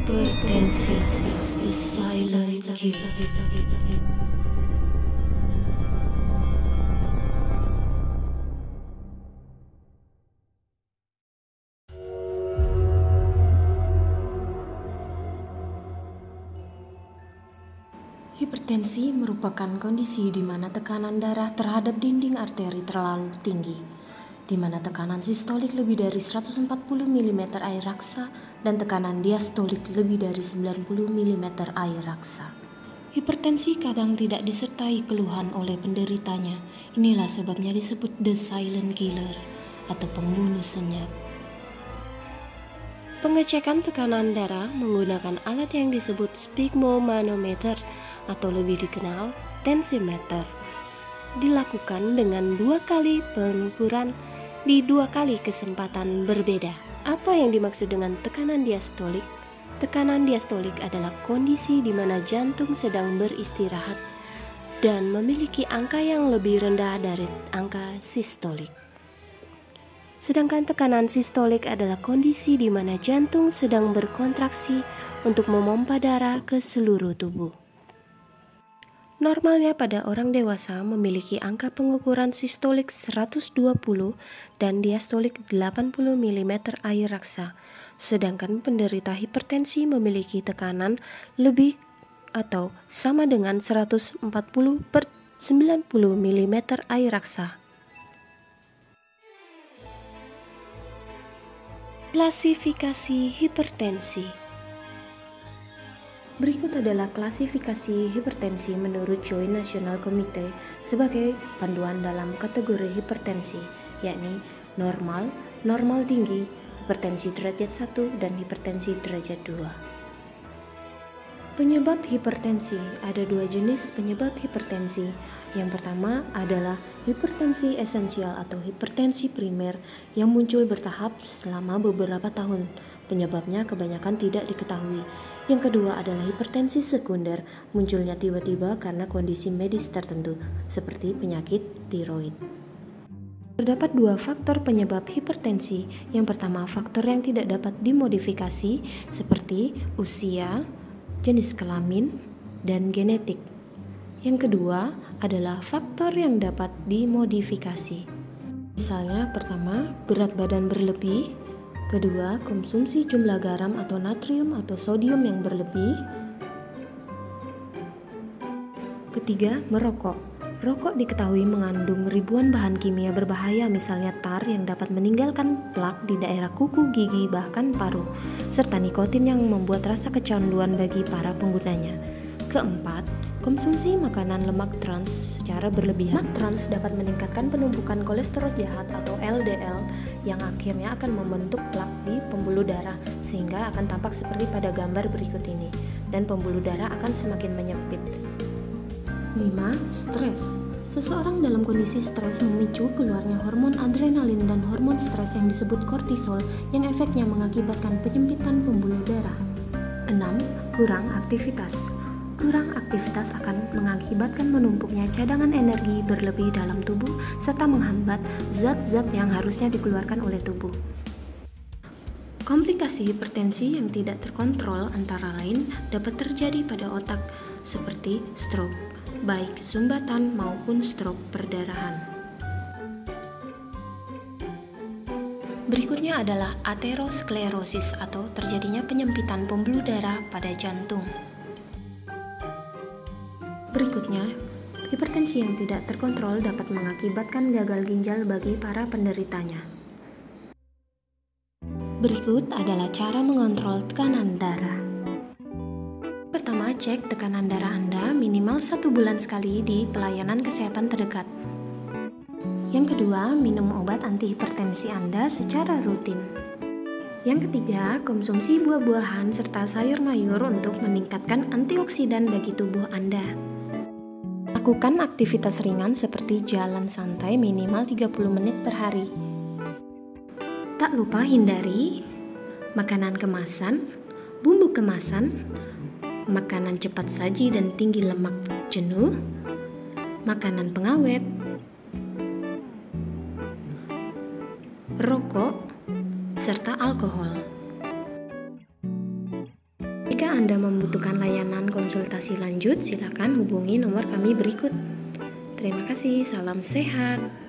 Hipertensi, the silent killer. Hipertensi merupakan kondisi di mana tekanan darah terhadap dinding arteri terlalu tinggi, di mana tekanan sistolik lebih dari 140 mm air raksa dan tekanan diastolik lebih dari 90 mm air raksa. Hipertensi kadang tidak disertai keluhan oleh penderitanya. Inilah sebabnya disebut the silent killer atau pembunuh senyap. Pengecekan tekanan darah menggunakan alat yang disebut sphygmomanometer atau lebih dikenal tensimeter. Dilakukan dengan 2 kali pengukuran di 2 kali kesempatan berbeda. Apa yang dimaksud dengan tekanan diastolik? Tekanan diastolik adalah kondisi di mana jantung sedang beristirahat dan memiliki angka yang lebih rendah dari angka sistolik. Sedangkan tekanan sistolik adalah kondisi di mana jantung sedang berkontraksi untuk memompa darah ke seluruh tubuh. Normalnya pada orang dewasa memiliki angka pengukuran sistolik 120 dan diastolik 80 mm air raksa, sedangkan penderita hipertensi memiliki tekanan lebih atau sama dengan 140 per 90 mm air raksa. Klasifikasi hipertensi. Berikut adalah klasifikasi hipertensi menurut Joint National Committee sebagai panduan dalam kategori hipertensi, yakni normal, normal tinggi, hipertensi derajat 1, dan hipertensi derajat 2. Penyebab hipertensi. Ada 2 jenis penyebab hipertensi. Yang pertama adalah hipertensi esensial atau hipertensi primer yang muncul bertahap selama beberapa tahun. Penyebabnya kebanyakan tidak diketahui. Yang kedua adalah hipertensi sekunder, munculnya tiba-tiba karena kondisi medis tertentu, seperti penyakit tiroid. Terdapat 2 faktor penyebab hipertensi. Yang pertama, faktor yang tidak dapat dimodifikasi, seperti usia, jenis kelamin, dan genetik. Yang kedua adalah faktor yang dapat dimodifikasi. Misalnya, pertama, berat badan berlebih. Kedua, konsumsi jumlah garam atau natrium atau sodium yang berlebih. Ketiga, merokok. Rokok diketahui mengandung ribuan bahan kimia berbahaya, misalnya tar yang dapat meninggalkan plak di daerah kuku, gigi, bahkan paru, serta nikotin yang membuat rasa kecanduan bagi para penggunanya. Keempat, konsumsi makanan lemak trans secara berlebihan. Lemak trans dapat meningkatkan penumpukan kolesterol jahat atau LDL yang akhirnya akan membentuk plak di pembuluh darah sehingga akan tampak seperti pada gambar berikut ini, dan pembuluh darah akan semakin menyempit. 5. Stres. Seseorang dalam kondisi stres memicu keluarnya hormon adrenalin dan hormon stres yang disebut kortisol yang efeknya mengakibatkan penyempitan pembuluh darah. 6. Kurang aktivitas. Kurang aktivitas akan mengakibatkan menumpuknya cadangan energi berlebih dalam tubuh serta menghambat zat-zat yang harusnya dikeluarkan oleh tubuh. Komplikasi hipertensi yang tidak terkontrol antara lain dapat terjadi pada otak seperti stroke, baik sumbatan maupun stroke perdarahan. Berikutnya adalah aterosklerosis atau terjadinya penyempitan pembuluh darah pada jantung. Berikutnya, hipertensi yang tidak terkontrol dapat mengakibatkan gagal ginjal bagi para penderitanya. Berikut adalah cara mengontrol tekanan darah. Pertama, cek tekanan darah Anda minimal 1 bulan sekali di pelayanan kesehatan terdekat. Yang kedua, minum obat antihipertensi Anda secara rutin. Yang ketiga, konsumsi buah-buahan serta sayur mayur untuk meningkatkan antioksidan bagi tubuh Anda. Lakukan aktivitas ringan seperti jalan santai minimal 30 menit per hari. Tak lupa hindari makanan kemasan, bumbu kemasan, makanan cepat saji dan tinggi lemak jenuh, makanan pengawet, rokok, serta alkohol. Jika Anda membutuhkan layanan konsultasi lanjut, silakan hubungi nomor kami berikut. Terima kasih, salam sehat.